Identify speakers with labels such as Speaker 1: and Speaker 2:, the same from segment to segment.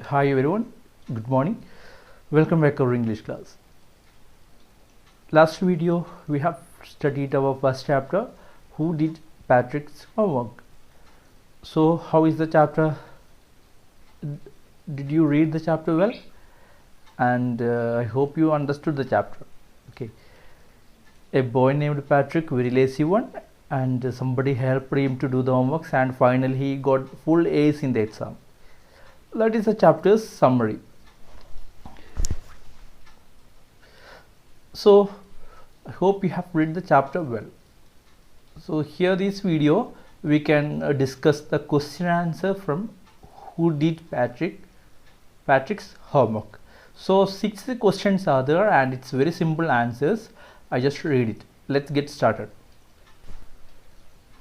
Speaker 1: Hi everyone, good morning. Welcome back to our English class. Last video we have studied our first chapter, Who Did Patrick's Homework? So how is the chapter? Did you read the chapter well? And I hope you understood the chapter. Okay. A boy named Patrick, very lazy one, and somebody helped him to do the homeworks, and finally he got full A's in the exam. That is the chapter's summary. So I hope you have read the chapter well. So here this video we can discuss the question answer from Who Did Patrick's Homework. So 6 questions are there and it's very simple answers. I just read it. Let's get started.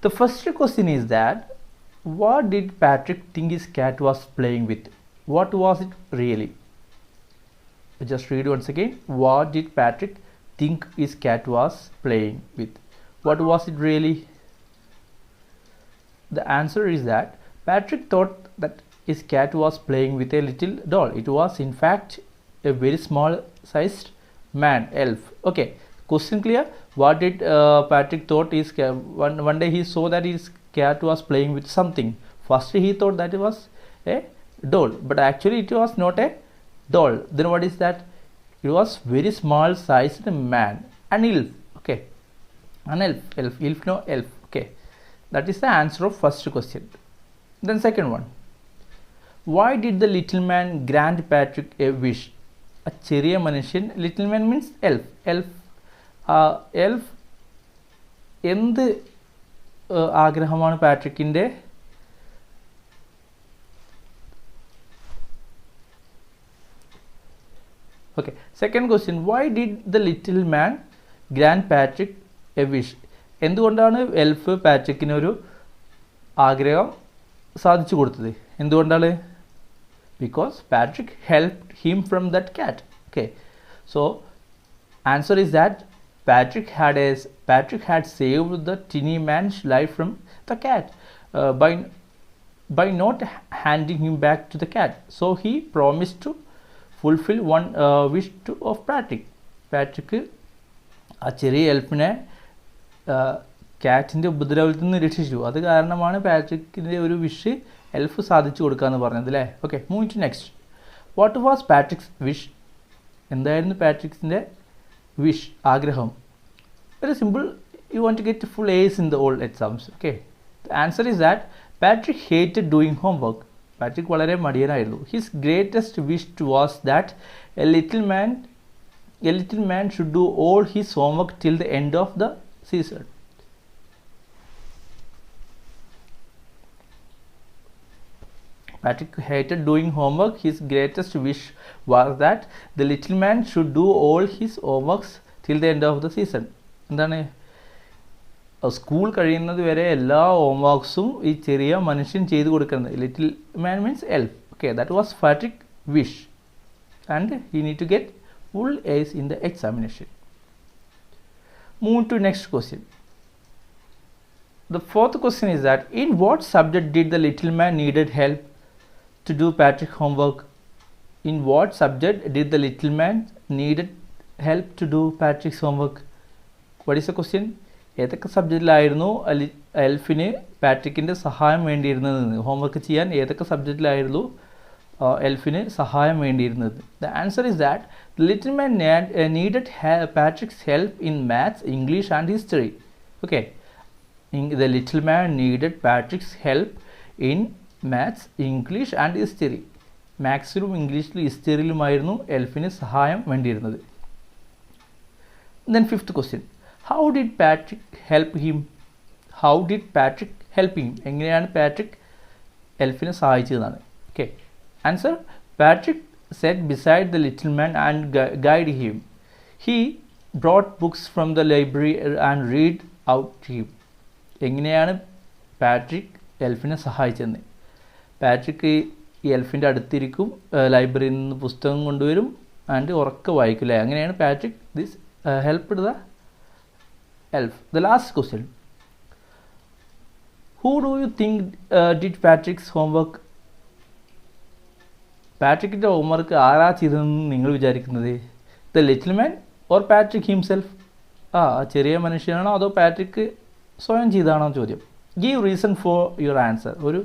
Speaker 1: The first question is that what did Patrick think his cat was playing with? What was it really? I just read once again. What did Patrick think his cat was playing with? What was it really? The answer is that Patrick thought that his cat was playing with a little doll. It was in fact a very small sized man, elf. Okay, question clear? What did Patrick thought his cat? One day he saw that his cat was playing with something. First he thought that it was a doll, but actually it was not a doll. Then what is that? It was very small sized man, an elf. Okay, an elf, no elf. Okay, that is the answer of first question. Then second one, why did the little man grant Patrick a wish? A ചെറിയ മനുഷ്യൻ, little man means elf. Elf എന്ത് ആഗ്രഹമാണ് പാട്രിക്കിൻ്റെ? Okay, second question, why did the little man grant Patrick a wish? എന്തുകൊണ്ടാണ് എൽഫ് പാട്രിക്കിന് ഒരു ആഗ്രഹം സാധിച്ചു കൊടുത്തത്? എന്തുകൊണ്ടാണ്? Because Patrick helped him from that cat. Okay, so answer is that Patrick had saved the tiny man's life from the cat by not handing him back to the cat. So he promised to fulfill one wish of Patrick. Patrick ആ ചെറിയ എൽഫിനെ ക്യാറ്റിൻ്റെ ഉപദ്രവത്തിൽ നിന്ന് രക്ഷിച്ചു. അത് കാരണമാണ് പാട്രിക്കിൻ്റെ ഒരു wish എൽഫ് സാധിച്ചു കൊടുക്കാമെന്ന് പറഞ്ഞത് അല്ലേ? Okay, move to next. What was Patrick's wish? എന്തായിരുന്നു പാട്രിക്സിൻ്റെ വിഷ്, ആഗ്രഹം? Very simple. You want to get full A's in the all exams. Okay, the answer is that Patrick hated doing homework. Patrick വളരെ മടിയനായിരുന്നു. His greatest wish was that a little man should do all his homework till the end of the season. Patrick hated doing homework. His greatest wish was that the little man should do all his homeworks till the end of the season. എന്താണ്? School കഴിയുന്നത് വരെ എല്ലാ ഹോംവർക്സും ഈ ചെറിയ മനുഷ്യൻ ചെയ്തു കൊടുക്കുന്നത്. Little man means elf. Okay, that was Patrick Wish and he need to get full A's in the examination. Move to next question. The fourth question is that in what subject did the little man needed help to do Patrick homework? In what subject did the little man needed help to do Patrick's homework? What is the question? ഏതൊക്കെ സബ്ജക്റ്റിലായിരുന്നു എൽഫിന് പാട്രിക്കിൻ്റെ സഹായം വേണ്ടിയിരുന്നത്? Homework ചെയ്യാൻ ഏതൊക്കെ സബ്ജക്റ്റിലായിരുന്നു എൽഫിന് സഹായം വേണ്ടിയിരുന്നത്? The answer is that the little man needed Patrick's help in maths, English and history. Okay, the little man needed Patrick's help in maths, English and history. മാത്സിലും ഇംഗ്ലീഷിലും ഹിസ്റ്ററിയിലുമായിരുന്നു എൽഫിന് സഹായം വേണ്ടിയിരുന്നത്. Then fifth question, how did Patrick help him? എങ്ങനെയാണ് Patrick എൽഫിനെ സഹായിച്ചതെന്നാണ്. Okay, answer, Patrick sat beside the little man and guided him. He brought books from the library and read out to him. എങ്ങനെയാണ് Patrick എൽഫിനെ സഹായിച്ചതെന്ന്? Patrick ഈ എൽഫിൻ്റെ അടുത്തിരിക്കും, ലൈബ്രറിയിൽ നിന്ന് പുസ്തകം കൊണ്ടുവരും and ഉറക്കെ വായിക്കില്ല. അങ്ങനെയാണ് Patrick this helped the elf. The last question, Who do you think did Patrick's homework? പാട്രിക്കിൻ്റെ ഹോംവർക്ക് ആരാ ചെയ്തതെന്ന് നിങ്ങൾ വിചാരിക്കുന്നത്? The little man or Patrick himself? ചെറിയ മനുഷ്യനാണോ അതോ പാട്രിക്ക് സ്വയം ചെയ്താണോ ചോദ്യം. Give reason for your answer. ഒരു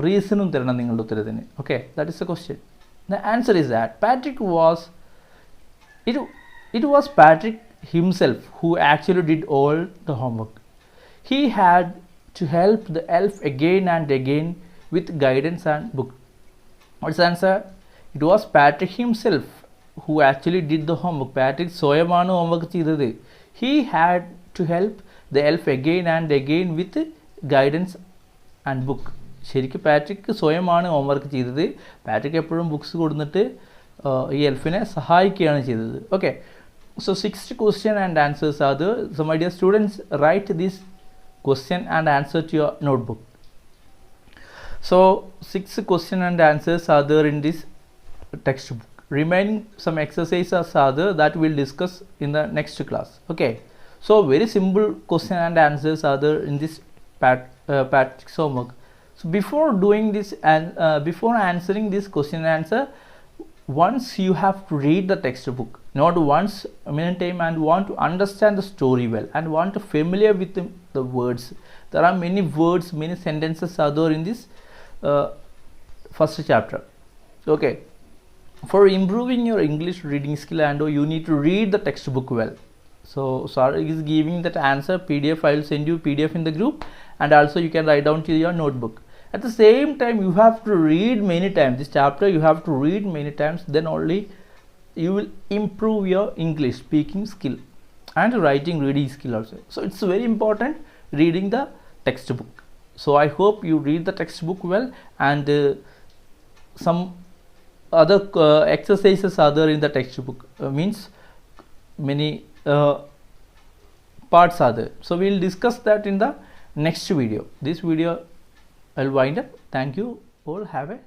Speaker 1: റീസണും തരണം നിങ്ങളുടെ ഉത്തരത്തിന്. Okay, that is a question. The answer is that Patrick was it was Patrick himself who actually did all the homework. He had to help the elf again and again with guidance and book. What's the answer? It was Patrick himself who actually did the homework. Patrick സ്വയമാണ് homework ചെയ്തത്. He had to help the elf again and again with guidance and book. ശരിക്കും Patrick സ്വയമാണ് homework ചെയ്തത്. Patrick എപ്പോഴും books കൊടുത്തിട്ട് ഈ എൽഫിനെ സഹായിക്കുകയാണ് ചെയ്തത്. Okay, so 6 question and answers are there. So my dear students, write this question and answer to your notebook. So 6 question and answers are there in this textbook. Remaining some exercises are there that we'll discuss in the next class. Okay, so very simple question and answers are there in this Patrick's homework. So before doing this and before answering this question and answer, once you have to read the textbook, not once, many time, and want to understand the story well and want to familiar with the words. There are many words, many sentences are there in this first chapter. Okay, for improving your English reading skill and you need to read the textbook well. So Sir is giving that answer PDF. I will send you PDF in the group, and also you can write down to your notebook. At the same time, you have to read many times. This chapter you have to read many times, then only you will improve your English speaking skill and writing reading skill also. So it's very important reading the textbook. So I hope you read the textbook well, and some other exercises are there in the textbook. Means many parts are there. So we'll discuss that in the next video. This video I'll wind up. Thank you all. Have a